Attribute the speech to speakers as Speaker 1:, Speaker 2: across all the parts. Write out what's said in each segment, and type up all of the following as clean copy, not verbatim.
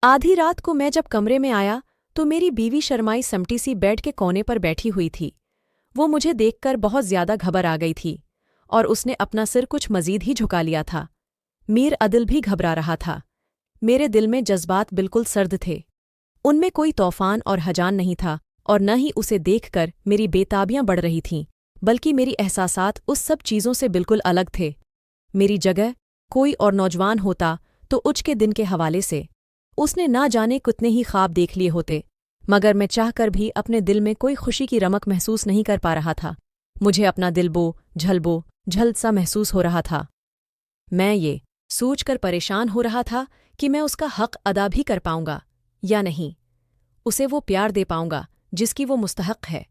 Speaker 1: आधी रात को मैं जब कमरे में आया तो मेरी बीवी शर्माई समटी सी बेड के कोने पर बैठी हुई थी। वो मुझे देखकर बहुत ज्यादा घबर आ गई थी और उसने अपना सिर कुछ मजीद ही झुका लिया था। मीर अदिल भी घबरा रहा था। मेरे दिल में जज्बात बिल्कुल सर्द थे। उनमें कोई तूफान और हजान नहीं था और न ही उसे देखकर मेरी बेताबियां बढ़ रही थीं, बल्कि मेरी एहसासात उस सब चीज़ों से बिल्कुल अलग थे। मेरी जगह कोई और नौजवान होता तो उज के दिन के हवाले से उसने ना जाने कितने ही ख्वाब देख लिए होते, मगर मैं चाहकर भी अपने दिल में कोई खुशी की रमक महसूस नहीं कर पा रहा था। मुझे अपना दिल झल्द सा महसूस हो रहा था। मैं ये सोचकर परेशान हो रहा था कि मैं उसका हक अदा भी कर पाऊंगा या नहीं, उसे वो प्यार दे पाऊंगा जिसकी वो मुस्तहक है।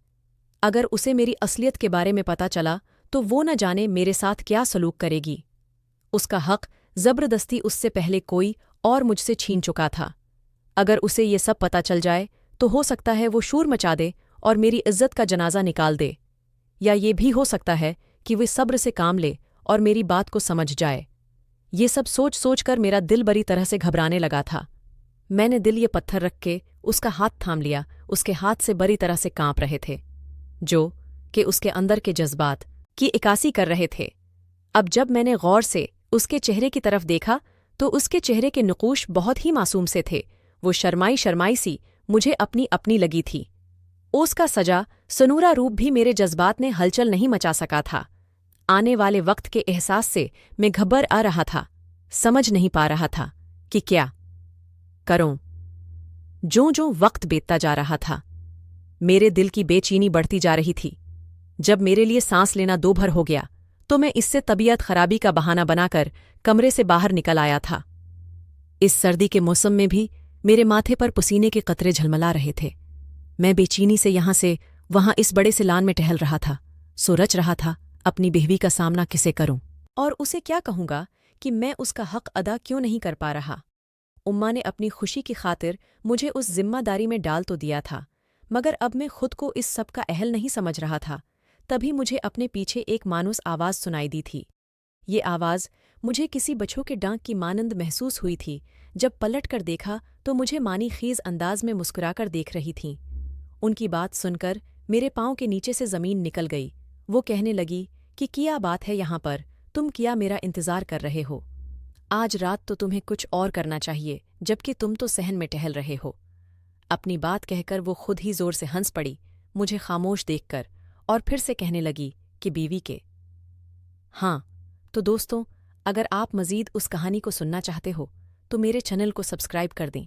Speaker 1: अगर उसे मेरी असलियत के बारे में पता चला तो वो न जाने मेरे साथ क्या सलूक करेगी। उसका हक जबरदस्ती उससे पहले कोई और मुझसे छीन चुका था। अगर उसे ये सब पता चल जाए तो हो सकता है वो शोर मचा दे और मेरी इज्जत का जनाजा निकाल दे, या ये भी हो सकता है कि वे सब्र से काम ले और मेरी बात को समझ जाए। ये सब सोच सोच कर मेरा दिल बड़ी तरह से घबराने लगा था। मैंने दिल ये पत्थर रख के उसका हाथ थाम लिया। उसके हाथ से बड़ी तरह से कांप रहे थे, जो कि उसके अंदर के जज्बात की इकासी कर रहे थे। अब जब मैंने गौर से उसके चेहरे की तरफ देखा तो उसके चेहरे के नुकूश बहुत ही मासूम से थे। वो शर्माई शर्माई सी मुझे अपनी अपनी लगी थी। उसका सजा सनूरा रूप भी मेरे जज्बात ने हलचल नहीं मचा सका था। आने वाले वक्त के एहसास से मैं घबर आ रहा था, समझ नहीं पा रहा था कि क्या करूं। जो वक्त बीतता जा रहा था, मेरे दिल की बेचैनी बढ़ती जा रही थी। जब मेरे लिए सांस लेना दो भर हो गया तो मैं इससे तबीयत खराबी का बहाना बनाकर कमरे से बाहर निकल आया था। इस सर्दी के मौसम में भी मेरे माथे पर पसीने के कतरे झलमला रहे थे। मैं बेचैनी से यहाँ से वहाँ इस बड़े से लान में टहल रहा था, सोच रहा था अपनी बेहवी का सामना किसे करूं और उसे क्या कहूंगा कि मैं उसका हक अदा क्यों नहीं कर पा रहा। उम्मा ने अपनी खुशी की खातिर मुझे उस जिम्मेदारी में डाल तो दिया था, मगर अब मैं खुद को इस सब का अहल नहीं समझ रहा था। तभी मुझे अपने पीछे एक मानूस आवाज़ सुनाई दी थी। ये आवाज़ मुझे किसी बच्चों के डांक की मानंद महसूस हुई थी। जब पलट कर देखा तो मुझे मानी खीज अंदाज में मुस्कुराकर देख रही थीं। उनकी बात सुनकर मेरे पाँव के नीचे से ज़मीन निकल गई। वो कहने लगी कि क्या बात है यहाँ पर, तुम क्या मेरा इंतज़ार कर रहे हो? आज रात तो तुम्हें कुछ और करना चाहिए, जबकि तुम तो सहन में टहल रहे हो। अपनी बात कहकर वो खुद ही जोर से हंस पड़ी, मुझे खामोश देखकर, और फिर से कहने लगी कि बीवी के। हाँ, तो दोस्तों, अगर आप मज़ीद उस कहानी को सुनना चाहते हो तो मेरे चैनल को सब्सक्राइब कर दें।